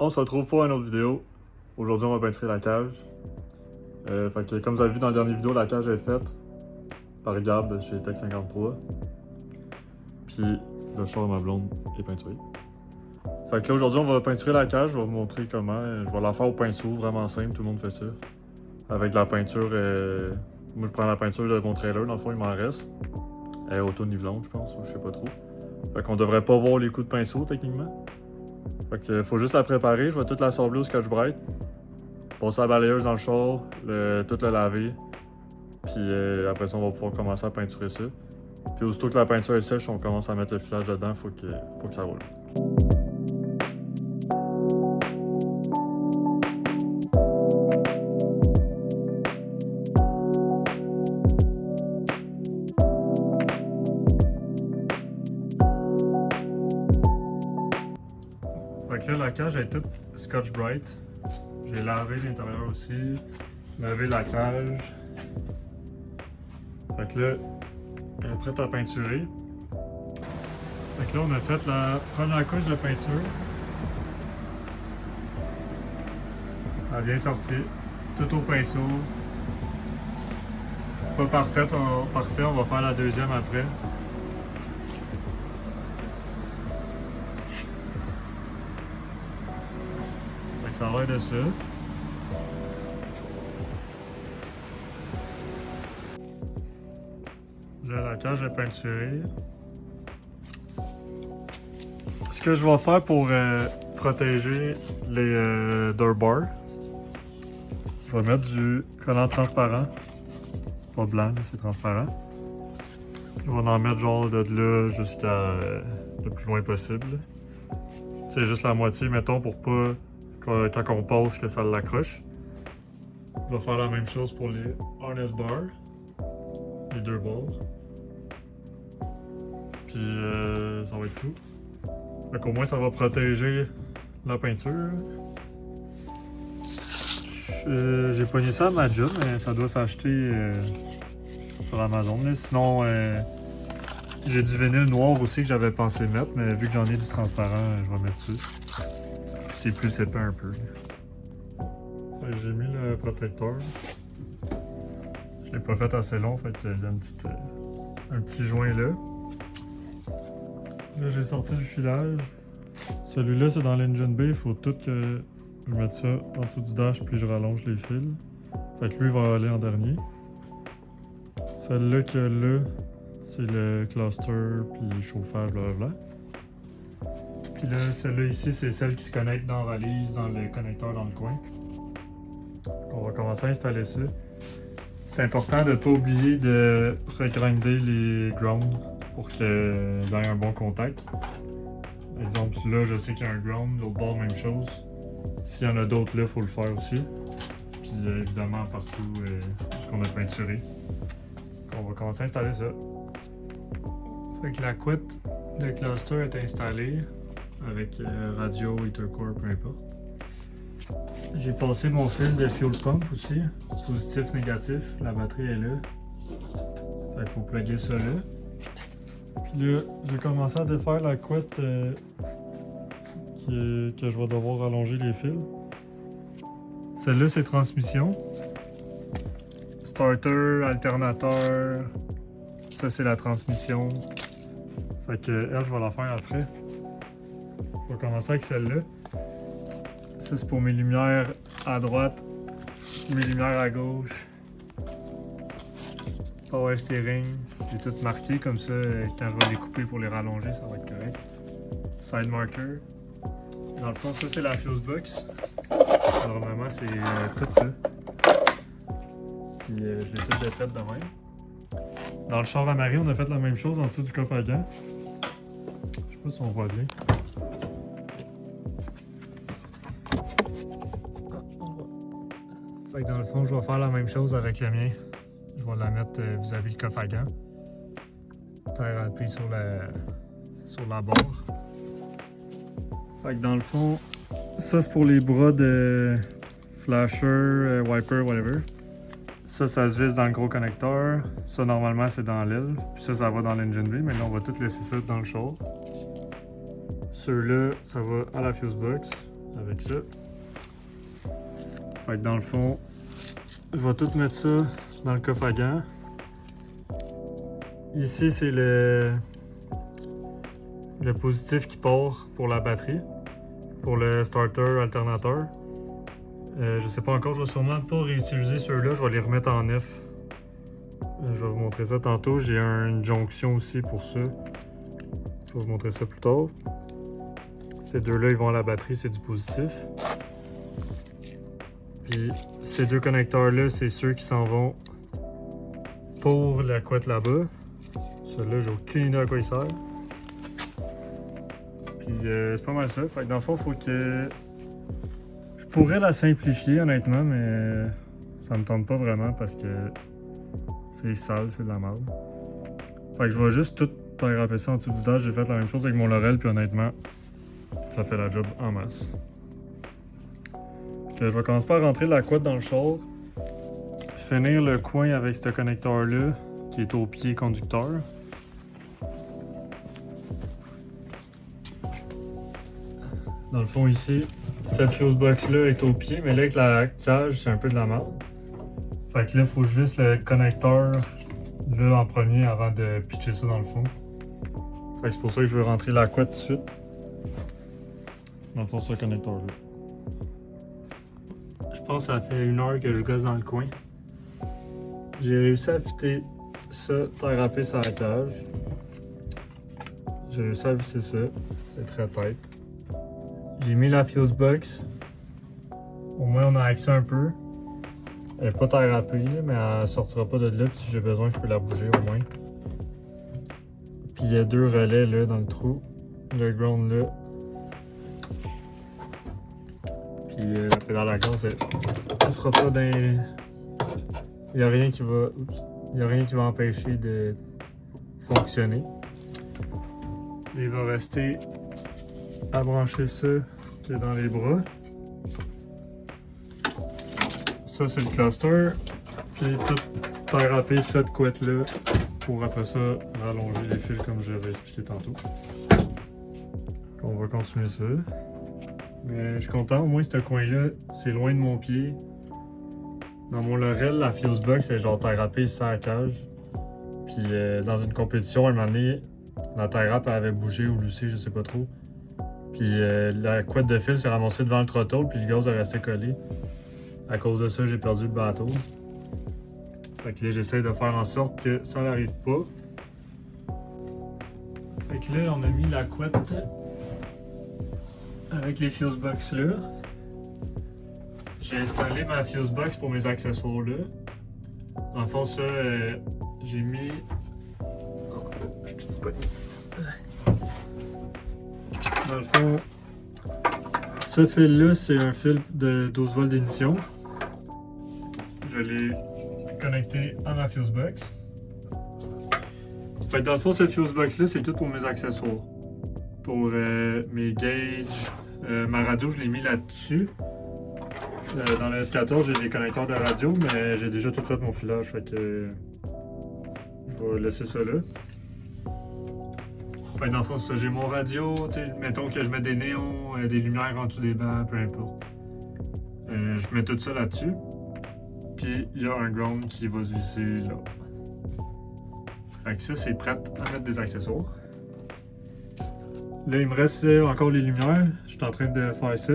On se retrouve pour une autre vidéo. Aujourd'hui, on va peinturer la cage. Fait que, comme vous avez vu dans la dernière vidéo, la cage est faite par Gab de chez Tech 53. Puis le char de ma blonde est peinturé. Fait que là, aujourd'hui, on va peinturer la cage. Je vais vous montrer comment. Je vais la faire au pinceau, vraiment simple, tout le monde fait ça. Avec de la peinture. Moi, je prends la peinture de mon trailer, dans le fond, il m'en reste. Elle est auto-nivelante, je pense, ou je sais pas trop. Fait qu'on devrait pas voir les coups de pinceau, techniquement. Fait que faut juste la préparer. Je vais toute l'assembler au Scotch-Brite. Passer la balayeuse dans le char, tout le laver. Puis après ça, on va pouvoir commencer à peinturer ça. Puis aussitôt que la peinture est sèche, on commence à mettre le filage dedans. Faut que ça roule. Fait que là, la cage est toute Scotch-Brite. J'ai lavé l'intérieur aussi, lavé la cage. Fait que là, elle est prête à peinturer. Fait que là, on a fait la première couche de peinture. Elle a bien sorti, tout au pinceau. C'est pas parfait, on va faire la deuxième après. Fait que ça a l'air de ça. Là, la cage est peinturée. Ce que je vais faire pour protéger les door bars, je vais mettre du collant transparent. C'est pas blanc, c'est transparent. Je vais en mettre genre de là jusqu'à le plus loin possible. C'est juste la moitié, mettons, pour pas quand on passe que ça l'accroche. Je vais faire la même chose pour les harness bars, les deux bords. Puis ça va être tout. Fait qu'au moins ça va protéger la peinture. J'ai pogné ça à ma job, mais ça doit s'acheter sur Amazon. Là. Sinon, j'ai du vinyle noir aussi que j'avais pensé mettre, mais vu que j'en ai du transparent, je vais mettre ça. C'est plus épais un peu. J'ai mis le protecteur. Je l'ai pas fait assez long, fait qu'il y a un petit joint là. Là, j'ai sorti du filage. Celui-là, c'est dans l'engine bay. Il faut tout que je mette ça en dessous du dash puis je rallonge les fils. Fait que lui, il va aller en dernier. Celle-là qu'il y a là, c'est le cluster puis chauffage, blablabla. Puis là, celle-là ici, c'est celle qui se connecte dans la valise, dans le connecteur dans le coin. On va commencer à installer ça. C'est important de ne pas oublier de regrinder les grounds pour qu'il y ait un bon contact. Par exemple, là, je sais qu'il y a un ground, l'autre bord, même chose. S'il y en a d'autres là, il faut le faire aussi. Puis évidemment, partout ce qu'on a peinturé. On va commencer à installer ça. Fait que la couette de cluster est installée avec radio, heater-core, peu importe. J'ai passé mon fil de fuel pump aussi, positif, négatif. La batterie est là. Fait qu'il faut plugger ça là. Puis là, j'ai commencé à défaire la couette que je vais devoir allonger les fils. Celle-là, c'est transmission. Starter, alternateur. Ça, c'est la transmission. Fait que elle, je vais la faire après. On va commencer avec celle-là. Ça, c'est pour mes lumières à droite, mes lumières à gauche. Power steering, j'ai tout marqué comme ça. Quand je vais les couper pour les rallonger, ça va être correct. Side marker. Dans le fond, ça c'est la fuse box. Normalement, c'est tout ça. Puis je l'ai tout défait de même. Dans le char à Marie, on a fait la même chose en dessous du coffre à gants. Je sais pas si on voit bien. Fait que dans le fond, je vais faire la même chose avec le mien. Je vais la mettre vis-à-vis le coffre à gants. Terre appuyée sur la barre. Fait que dans le fond, ça c'est pour les bras de flasher, wiper, whatever. Ça se visse dans le gros connecteur. Ça, normalement, c'est dans l'aile. Puis ça va dans l'engine bay. Mais là, on va tout laisser ça dans le char. Ceux-là, ça va à la fuse box. avec ça. Fait que dans le fond, je vais tout mettre ça dans le coffre à gants. Ici, c'est le positif qui part pour la batterie, pour le starter alternateur. Je sais pas encore, je vais sûrement pas réutiliser ceux-là, je vais les remettre en neuf. Je vais vous montrer ça tantôt. J'ai une jonction aussi pour ça. Je vais vous montrer ça plus tard. Ces deux-là, ils vont à la batterie, c'est du positif. Puis ces deux connecteurs-là, c'est ceux qui s'en vont pour la couette là-bas. Celui-là, j'ai aucune idée à quoi il sert. Puis c'est pas mal ça. Fait que dans le fond, faut que... Je pourrais la simplifier honnêtement, mais ça me tente pas vraiment parce que c'est sale, c'est de la merde. Fait que je vais juste tout tailler ça en dessous du dash. J'ai fait la même chose avec mon Laurel, puis honnêtement, ça fait la job en masse. Je vais commencer par rentrer la couette dans le char, finir le coin avec ce connecteur-là qui est au pied conducteur. Dans le fond ici, cette fuse box-là est au pied, mais là avec la cage, c'est un peu de la merde. Fait que là, il faut que je visse le connecteur là en premier avant de pitcher ça dans le fond. Fait que c'est pour ça que je veux rentrer la couette tout de suite. Dans le fond, ce connecteur-là. Je pense que ça fait 1 heure que je gosse dans le coin. J'ai réussi à fitter ça, taille râpée sur la cage. J'ai réussi à visser ça. C'est très tête. J'ai mis la fuse box. Au moins, on a accès un peu. Elle n'est pas taille râpée, mais elle sortira pas de là. Puis si j'ai besoin, je peux la bouger au moins. Puis il y a 2 relais là dans le trou. Le ground là. Puis la pédale à gaz, elle sera pas dans... Il n'y a rien qui va... Il n'y a rien qui va empêcher de fonctionner. Il va rester à brancher ça qui est dans les bras. Ça, c'est le cluster. Puis tout taille râpé cette couette-là pour après ça rallonger les fils comme j'avais expliqué tantôt. On va continuer ça. Mais je suis content, au moins ce coin-là, c'est loin de mon pied. Dans mon Laurel, la fuse box est genre taille râpée sur la cage. Puis dans une compétition, à un moment donné, la taille râpe avait bougé ou lussé, je sais pas trop. Puis la couette de fil s'est ramassée devant le throttle, puis le gaz est resté collé. À cause de ça, j'ai perdu le bateau. Fait que là, j'essaie de faire en sorte que ça n'arrive pas. Fait que là, on a mis la couette avec les fuse box là. J'ai installé ma fuse box pour mes accessoires là. Dans le fond, ça, j'ai mis. Dans le fond, ce fil là, c'est un fil de 12 volts d'émission. Je l'ai connecté à ma fuse box. Fait que dans le fond, cette fuse box là, c'est tout pour mes accessoires. Pour mes gauges, ma radio, je l'ai mis là-dessus. Dans le S14, j'ai des connecteurs de radio, mais j'ai déjà tout fait mon filage, fait que je vais laisser ça là. Fait que dans le fond, c'est ça, j'ai mon radio, mettons que je mets des néons, des lumières en dessous des bancs, peu importe. Je mets tout ça là-dessus. Puis il y a un ground qui va se visser là. Fait que ça, c'est prêt à mettre des accessoires. Là, il me reste encore les lumières. Je suis en train de faire ça.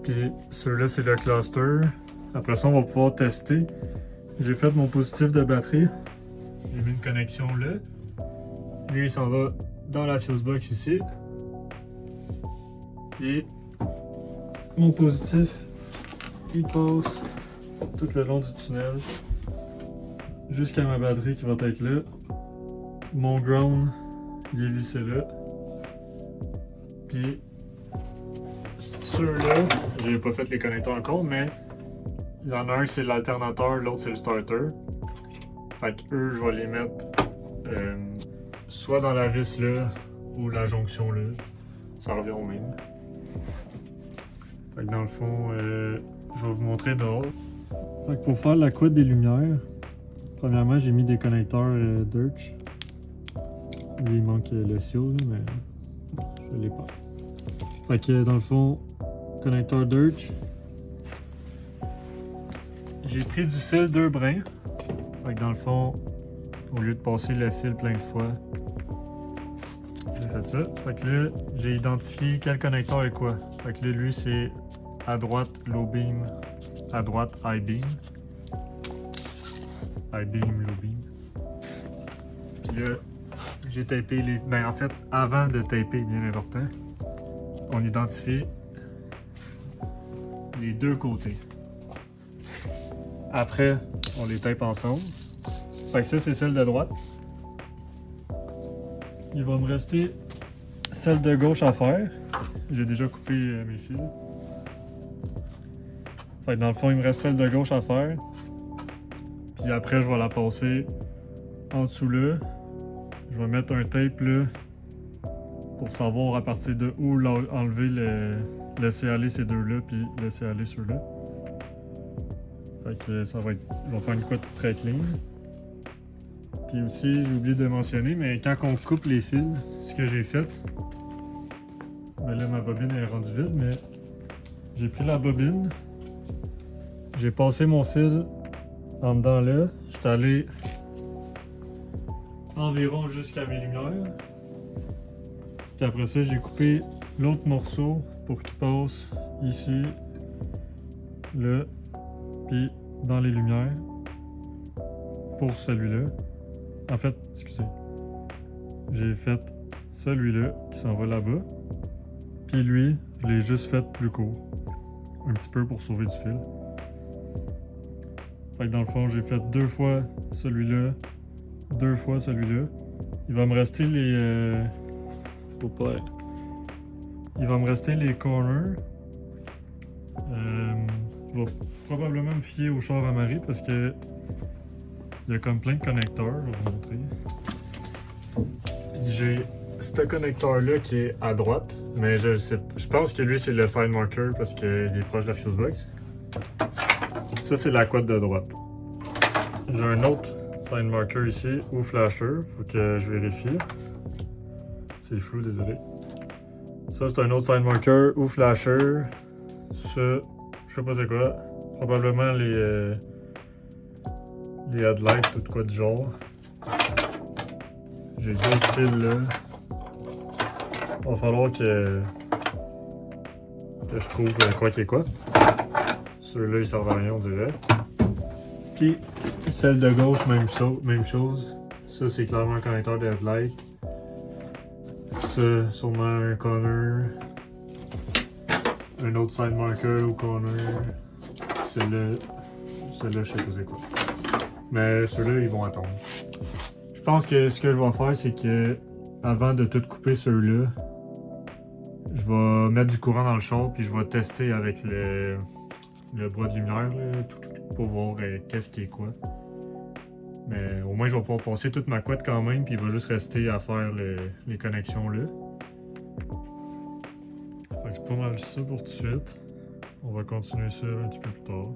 Puis ceux-là, c'est le cluster. Après ça, on va pouvoir tester. J'ai fait mon positif de batterie. J'ai mis une connexion là. Lui, il s'en va dans la fuse box ici. Et mon positif, il passe tout le long du tunnel jusqu'à ma batterie qui va être là. Mon ground, il est vissé là. Puis ceux-là, j'ai pas fait les connecteurs encore, mais il y en a un c'est l'alternateur, l'autre c'est le starter. Fait que eux, je vais les mettre soit dans la vis là ou la jonction là. Ça revient au même. Fait que dans le fond, je vais vous montrer dehors. Fait que pour faire la couette des lumières, premièrement j'ai mis des connecteurs Dirch. Lui il manque le seal, mais je l'ai pas. Fait que dans le fond, connecteur Dirge. J'ai pris du fil 2 brins. Fait que dans le fond, au lieu de passer le fil plein de fois, j'ai fait ça. Fait que là, j'ai identifié quel connecteur est quoi. Fait que là, lui, c'est à droite low beam, à droite high beam. High beam, low beam. Puis là, j'ai tapé les. Ben en fait, avant de taper, bien important, on identifie les deux côtés. Après, on les tape ensemble. Fait que ça, c'est celle de droite. Il va me rester celle de gauche à faire. J'ai déjà coupé mes fils. Fait que dans le fond, il me reste celle de gauche à faire. Puis après, je vais la passer en dessous là. Je vais mettre un tape là pour savoir à partir de où enlever laisser aller ces deux-là puis laisser aller ceux-là. Fait que ça va être. Je vais faire une coupe très clean. Puis aussi, j'ai oublié de mentionner, mais quand on coupe les fils, ce que j'ai fait, ben là ma bobine est rendue vide, mais j'ai pris la bobine, j'ai passé mon fil en dedans là, je suis allé environ jusqu'à mes lumières. Puis après ça, j'ai coupé l'autre morceau pour qu'il passe ici, là, puis dans les lumières pour celui-là. En fait, excusez, j'ai fait celui-là qui s'en va là-bas. Puis lui, je l'ai juste fait plus court. Un petit peu pour sauver du fil. Fait que dans le fond, j'ai fait 2 fois celui-là, 2 fois celui-là. Il va me rester les... faut pas... Il va me rester les corners. Je vais probablement me fier au char à Marie parce que il y a comme plein de connecteurs, je vais vous montrer. J'ai ce connecteur-là qui est à droite, mais je pense que lui c'est le side marker parce qu'il est proche de la fuse box. Ça c'est la quad de droite. J'ai un autre side marker ici ou flasher, faut que je vérifie. C'est flou, désolé. Ça c'est un autre side marker ou flasher. Ça, je sais pas c'est quoi. Probablement les headlights ou de quoi du genre. J'ai d'autres fils là. Il va falloir que je trouve quoi qui est quoi. Ceux-là ils servent à rien on dirait. Puis celle de gauche, même chose. Ça c'est clairement un connecteur de headlight. Ça, sûrement un corner. Un autre side marker au corner. Celle-là, je sais pas c'est quoi. Mais ceux-là, ils vont attendre. Je pense que ce que je vais faire, c'est que avant de tout couper ceux-là, je vais mettre du courant dans le char puis je vais tester avec le bras de lumière là, pour voir qu'est-ce qui est quoi. Mais au moins, je vais pouvoir passer toute ma couette quand même puis il va juste rester à faire les connexions là. Fait que c'est pas mal ça pour tout de suite. On va continuer ça un petit peu plus tard.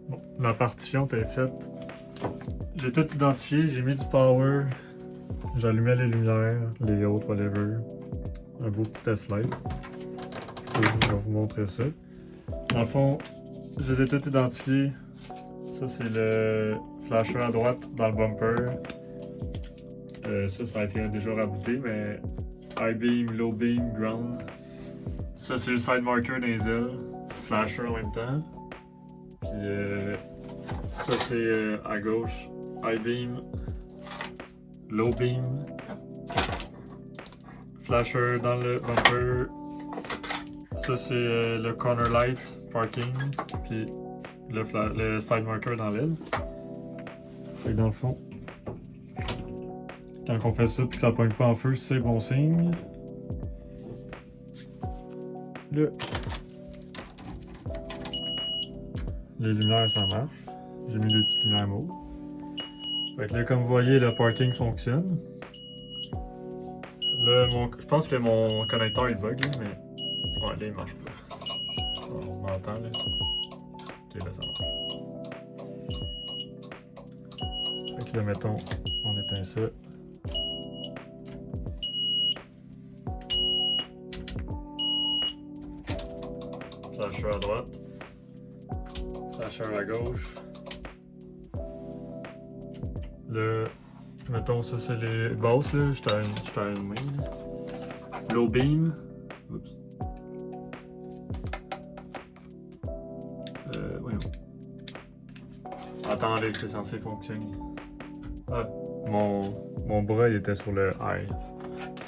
Bon, la partition est faite. J'ai tout identifié, j'ai mis du power, j'allumais les lumières, les autres, whatever. Un beau petit test light. Je vais vous montrer ça. Dans le fond, je les ai tous identifiés. Ça, c'est le flasher à droite dans le bumper. Ça a été déjà rabouté, mais high beam, low beam, ground. Ça, c'est le side marker des ailes. Flasher en même temps. Puis ça, c'est à gauche. High beam, low beam, flasher dans le bumper. Ça c'est le corner light parking, puis le side marker dans l'aile. Fait que dans le fond, quand on fait ça puis que ça pogne pas en feu, c'est bon signe. Là, les lumières ça marche. J'ai mis des petites lumières mauves. Fait que là, comme vous voyez, le parking fonctionne. Là, je pense que mon connecteur il bug, là, mais. Ouais, là il marche pas. On m'entend là. Ok, là ça marche. Fait que là, mettons, on éteint ça. Flasher à droite. Flasher à gauche. Là, mettons, ça c'est les basses, là. Je t'ai allumé. Low beam. Oups. Voyons. Attendez, c'est censé fonctionner. Ah, mon bras il était sur le high.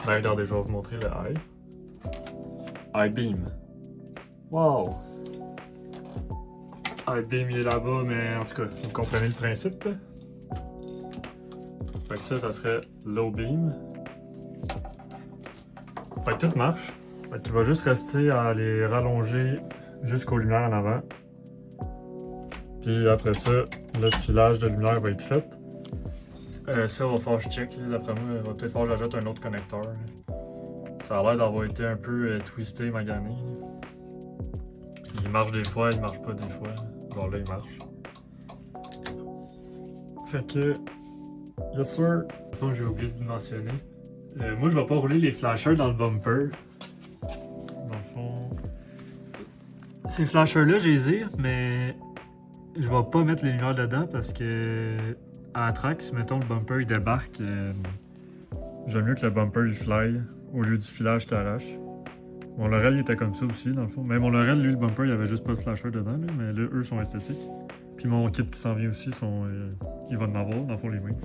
Ben, regardez, je vais vous montrer le high. High beam. Wow! High beam il est là-bas, mais en tout cas, vous comprenez le principe, là? Fait que ça serait low beam. Fait que tout marche. Fait que tu vas juste rester à les rallonger jusqu'aux lumières en avant. Puis après ça, le filage de lumière va être fait. Ça, va falloir que je check. D'après moi, il va peut-être falloir que j'ajoute un autre connecteur. Ça a l'air d'avoir été un peu twisté, magané. Il marche des fois, il marche pas des fois. Genre là, il marche. Fait que, yes sir. La fois, j'ai oublié de mentionner. Moi, je vais pas rouler les flashers dans le bumper. Dans le fond, ces flashers-là, je les ai, mais je vais pas mettre les lumières dedans parce que à la track, si mettons le bumper il débarque, j'aime mieux que le bumper il fly au lieu du filage qui arrache. Mon Laurel il était comme ça aussi dans le fond. Mais mon Laurel, lui, le bumper, il avait juste pas de flasher dedans, là, mais là, eux sont esthétiques. Puis mon kit qui s'en vient aussi, il va en avoir, dans le fond, les mêmes.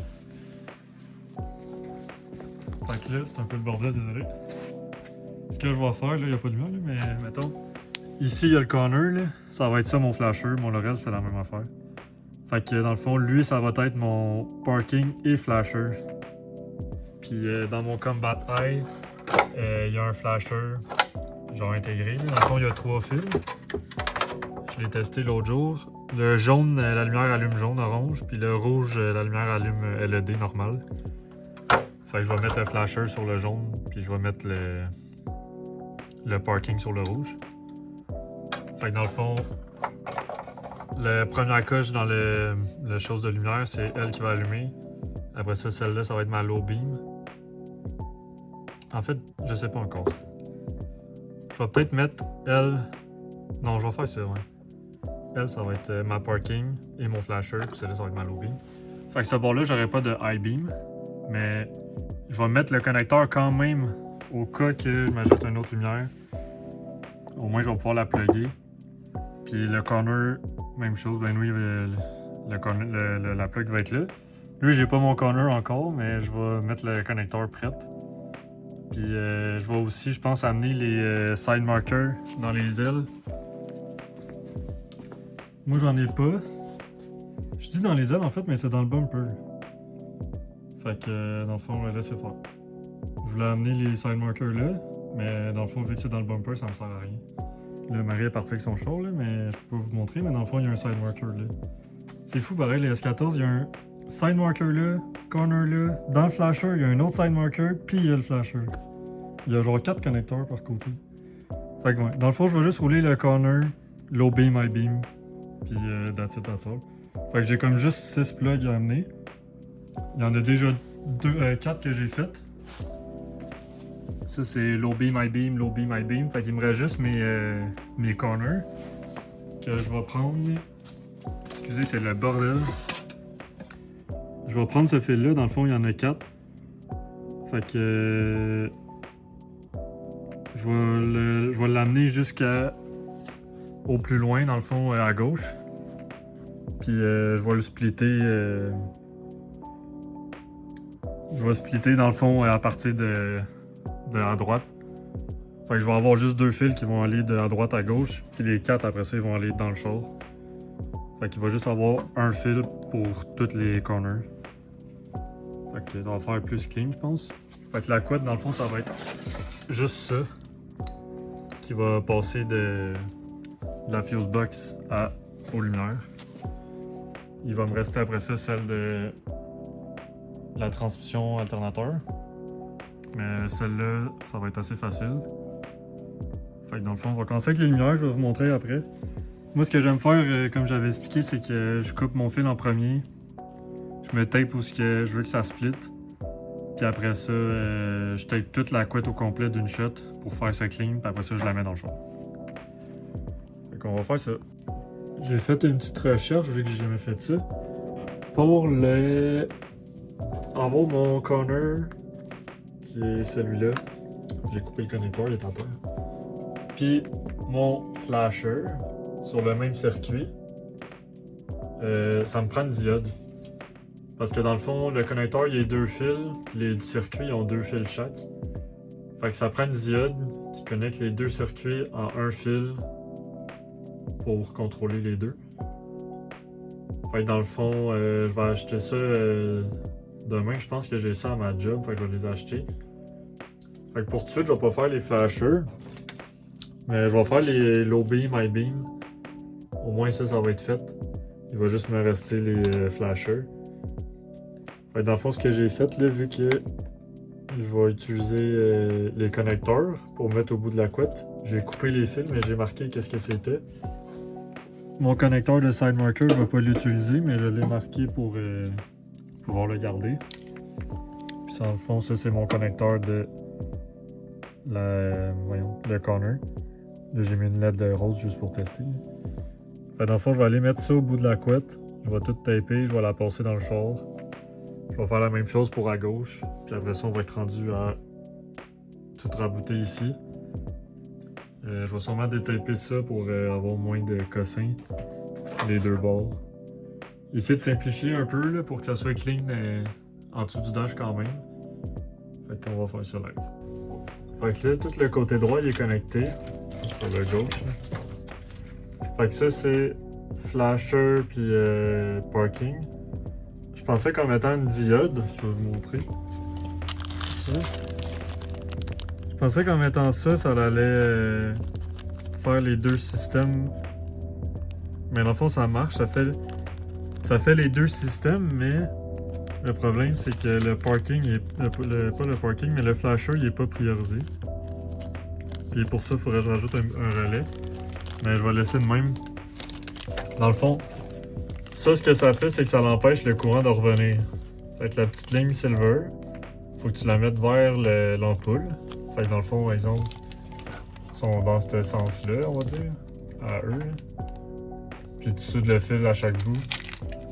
Fait que là, c'est un peu le bordel, désolé. Ce que je vais faire, là, il n'y a pas de lumière, là, mais mettons. Ici, il y a le corner, là. Ça va être ça mon flasher. Mon Laurel, c'est la même affaire. Fait que dans le fond, lui, ça va être mon parking et flasher. Puis dans mon combat eye, il y a un flasher genre intégré. Là. Dans le fond, il y a 3 fils. Je l'ai testé l'autre jour. Le jaune, la lumière allume jaune, orange. Puis le rouge, la lumière allume LED normal. Fait que je vais mettre le flasher sur le jaune. Puis je vais mettre le parking sur le rouge. Fait que dans le fond, la première coche dans le chose de lumière, c'est elle qui va allumer. Après ça, celle-là, ça va être ma low beam. En fait, je sais pas encore. Je vais peut-être mettre elle... Non, je vais faire ça, ouais. Elle, ça va être ma parking et mon flasher, puis celle-là, ça va être ma low beam. Fait que ce bord-là, j'aurai pas de high beam, mais je vais mettre le connecteur quand même au cas que je m'ajoute une autre lumière. Au moins, je vais pouvoir la plugger. Puis le corner, même chose, ben oui, la plug va être là. Lui, j'ai pas mon corner encore, mais je vais mettre le connecteur prêt. Puis je vais aussi, je pense, amener les side markers dans les ailes. Moi, j'en ai pas. Je dis dans les ailes, en fait, mais c'est dans le bumper. Fait que, dans le fond, laissez faire. Je voulais amener les side markers là, mais dans le fond, vu que c'est dans le bumper, ça me sert à rien. Là, Marie est partie avec son char, là, mais je peux pas vous montrer, mais dans le fond, il y a un side marker là. C'est fou, pareil, les S14, il y a un side marker là, corner là. Dans le flasher, il y a un autre side marker, puis il y a le flasher. Il y a genre 4 connecteurs par côté. Fait que, ouais, dans le fond, je vais juste rouler le corner, low beam, high beam, puis that's it, that's all. Fait que j'ai comme juste 6 plugs à amener. Il y en a déjà 4 que j'ai faites. Ça, c'est low beam, high beam, low beam, high beam. Fait qu'il me reste juste mes corners que je vais prendre. Excusez, c'est le bordel. Je vais prendre ce fil-là. Dans le fond, il y en a 4. Fait que je vais l'amener au plus loin, dans le fond, à gauche. Puis je vais le splitter. Je vais splitter, dans le fond, à partir de à droite. Fait que je vais avoir juste 2 fils qui vont aller de à droite à gauche, puis les 4 après ça ils vont aller dans le char. Fait qu'il va juste avoir un fil pour toutes les corners. Fait que ça va faire plus clean, je pense. Fait que la couette, dans le fond, ça va être juste ça qui va passer de la fuse box aux lumières. Il va me rester après ça celle de la transmission alternateur. Mais celle-là, ça va être assez facile. Fait que dans le fond, on va commencer avec les lumières, je vais vous montrer après. Moi, ce que j'aime faire, comme j'avais expliqué, c'est que je coupe mon fil en premier. Je me tape où je veux que ça split. Puis après ça, je tape toute la couette au complet d'une shot pour faire ça clean. Puis après ça, je la mets dans le char. qu'on va faire ça. J'ai fait une petite recherche vu que j'ai jamais fait ça. Pour avoir mon corner, qui est celui-là. J'ai coupé le connecteur, il est en terre. Puis mon flasher sur le même circuit, ça me prend une diode. Parce que dans le fond, le connecteur il est 2 fils, puis les circuits ont 2 fils chaque. Fait que ça prend une diode qui connecte les 2 circuits en un fil pour contrôler les deux. Fait que dans le fond, je vais acheter ça demain. Je pense que j'ai ça à ma job, fait que je vais les acheter. Fait que pour tout de suite, je vais pas faire les flashers. Mais je vais faire les low beam, high beam. Au moins ça va être fait. Il va juste me rester les flashers. Fait que dans le fond, ce que j'ai fait, là, vu que je vais utiliser les connecteurs pour mettre au bout de la couette, j'ai coupé les fils, mais j'ai marqué qu'est-ce que c'était. Mon connecteur de side marker, je ne vais pas l'utiliser, mais je l'ai marqué pour pouvoir le garder. Puis dans le fond, ça c'est mon connecteur de le corner. Là, j'ai mis une LED rose juste pour tester. Fait dans le fond, je vais aller mettre ça au bout de la couette. Je vais tout taper, je vais la passer dans le char. Je vais faire la même chose pour à gauche. Puis après ça, on va être rendu à tout rabouter ici. Je vais sûrement détaper ça pour avoir moins de cossins les deux bords. Essayer de simplifier un peu là, pour que ça soit clean en dessous du dash quand même. Fait qu'on va faire ça live. Fait que là, tout le côté droit il est connecté. C'est pour le gauche. Là. Fait que ça c'est flasher puis parking. Je pensais qu'en mettant une diode, je vais vous montrer. Ça. Je pensais qu'en mettant ça, ça allait faire les deux systèmes. Mais dans le fond, ça marche. Ça fait les deux systèmes, mais le problème, c'est que le parking, pas le parking, mais le flasher, il est pas priorisé. Puis pour ça, il faudrait que je rajoute un relais. Mais je vais laisser de même. Dans le fond, ça, ce que ça fait, c'est que ça l'empêche le courant de revenir. Fait que la petite ligne silver, faut que tu la mettes vers l'ampoule. Fait que dans le fond, par exemple, ils sont dans ce sens-là, on va dire, à eux. Puis tu soudes le fil à chaque bout.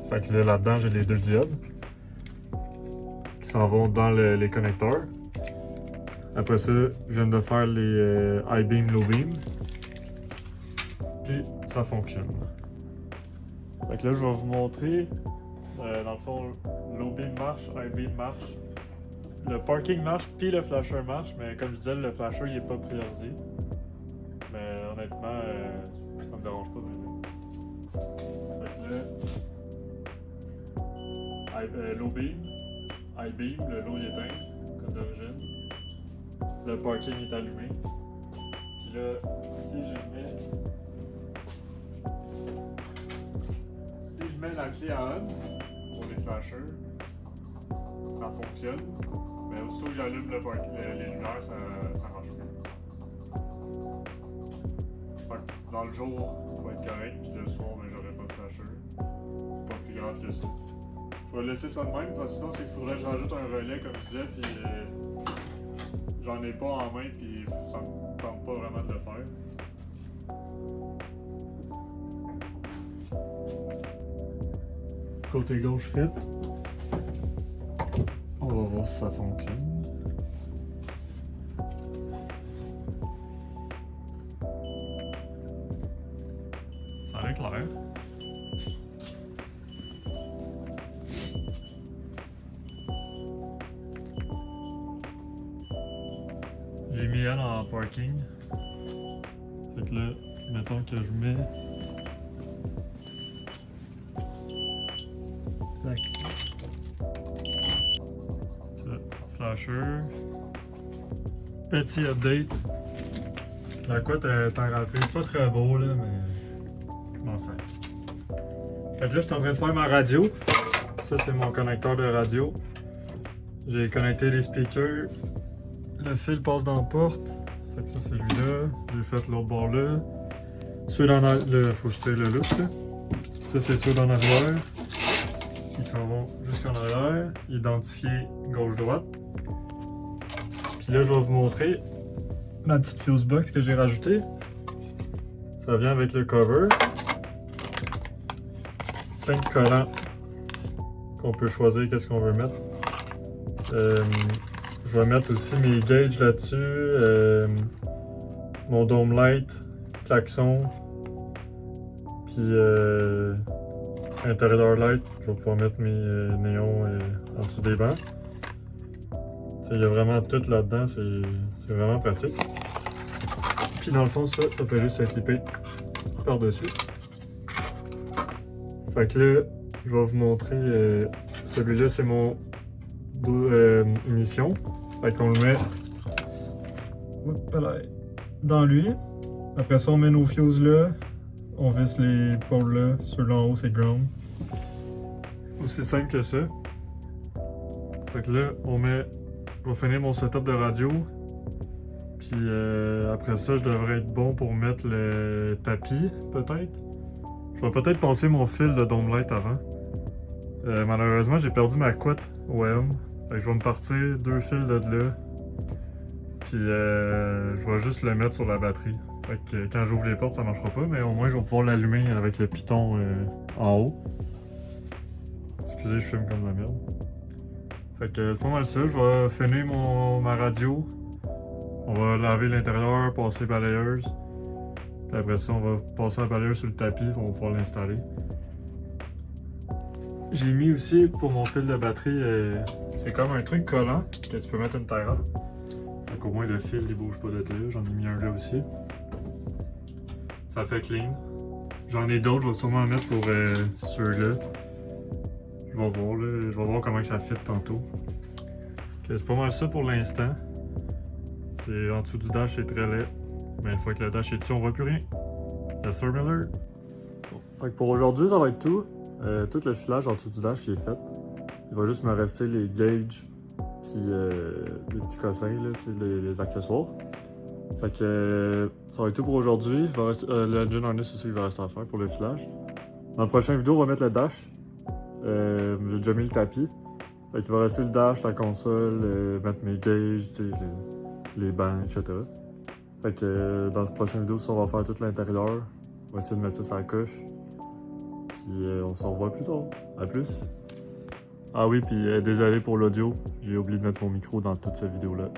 Fait que là-dedans, j'ai les deux diodes qui s'en vont dans les connecteurs. Après ça, je viens de faire les high beam, low beam. Puis ça fonctionne. Fait que là, je vais vous montrer. Dans le fond, low beam marche, high beam marche. Le parking marche, puis le flasher marche, mais comme je disais, le flasher il est pas priorisé. Mais honnêtement, ça me dérange pas vraiment. Fait que là, low beam, high beam, le low il est éteint, comme d'origine. Le parking est allumé. Puis là, si je mets la clé à on pour les flashers, ça fonctionne. Mais aussitôt que j'allume les lumières, ça marche plus. Fait que dans le jour, ça va être correct, puis le soir, ben, j'aurai pas de flasher. C'est pas plus grave que ça. Je vais laisser ça de même, parce que sinon, c'est qu'il faudrait que je rajoute un relais, comme je disais, puis j'en ai pas en main, puis ça me tente pas vraiment de le faire. Côté gauche fit. On va voir si ça fonctionne. Ça a l'air clair. J'ai mis elle en parking. Fait que là, mettons que je mets la clé. Flasher. Petit update. La couette est en rappel. Pas très beau là, mais je m'en sers. Fait que là, je suis en train de faire ma radio. Ça, c'est mon connecteur de radio. J'ai connecté les speakers. Le fil passe dans la porte. Fait que ça, c'est celui-là. J'ai fait l'autre bord là. Ceux dans le. Faut que je tire le lousse là. Ça, c'est ceux d'en arrière. Ils s'en vont jusqu'en arrière. Identifier gauche-droite. Puis là, je vais vous montrer ma petite fuse box que j'ai rajoutée. Ça vient avec le cover. Plein de collants qu'on peut choisir qu'est-ce qu'on veut mettre. Je vais mettre aussi mes gauges là-dessus. Mon dome light, klaxon. Puis intérieur light. Je vais pouvoir mettre mes néons en dessous des bancs. Il y a vraiment tout là-dedans, c'est vraiment pratique. Puis dans le fond, ça fait juste se clipper par-dessus. Fait que là, je vais vous montrer, celui-là c'est mon ignition. Fait qu'on le met dans lui. Après ça, on met nos fuses là. On visse les pôles là. Ceux-là en haut, c'est ground. Aussi simple que ça. Fait que là, je vais finir mon setup de radio. Puis après ça, je devrais être bon pour mettre le tapis, peut-être. Je vais peut-être passer mon fil de dome light avant. Malheureusement, j'ai perdu ma couette OM. Fait que je vais me partir 2 fils de là. Puis je vais juste le mettre sur la batterie. Fait que quand j'ouvre les portes, ça marchera pas, mais au moins je vais pouvoir l'allumer avec le piton en haut. Excusez, je filme comme la merde. Fait que c'est pas mal ça. Je vais finir ma radio. On va laver l'intérieur, passer balayeuse. Puis après ça, on va passer la balayeuse sur le tapis, on va pouvoir l'installer. J'ai mis aussi pour mon fil de batterie, c'est comme un truc collant que tu peux mettre une terre. Donc au moins le fil il bouge pas de là. J'en ai mis un là aussi. Ça fait clean. J'en ai d'autres, je vais sûrement en mettre pour ceux-là. Je vais voir là, je vais voir comment ça fit tantôt. Okay, c'est pas mal ça pour l'instant. C'est en dessous du dash, c'est très laid. Mais une fois que le dash est dessus, on voit plus rien. Yes sir Miller. Bon, fait que pour aujourd'hui, ça va être tout. Tout le filage en dessous du dash il est fait. Il va juste me rester les gauges puis les petits cossins, là, les accessoires. Fait que ça va être tout pour aujourd'hui. L'engine harness aussi il va rester à faire pour le filage. Dans la prochaine vidéo, on va mettre le dash. J'ai déjà mis le tapis. Fait qu'il va rester le dash, la console, mettre mes gauges, les bancs, etc. Fait que dans la prochaine vidéo, ça, on va faire tout l'intérieur. On va essayer de mettre ça sur la coche. Puis on se revoit plus tard. À plus. Ah oui, puis désolé pour l'audio. J'ai oublié de mettre mon micro dans toute cette vidéo-là.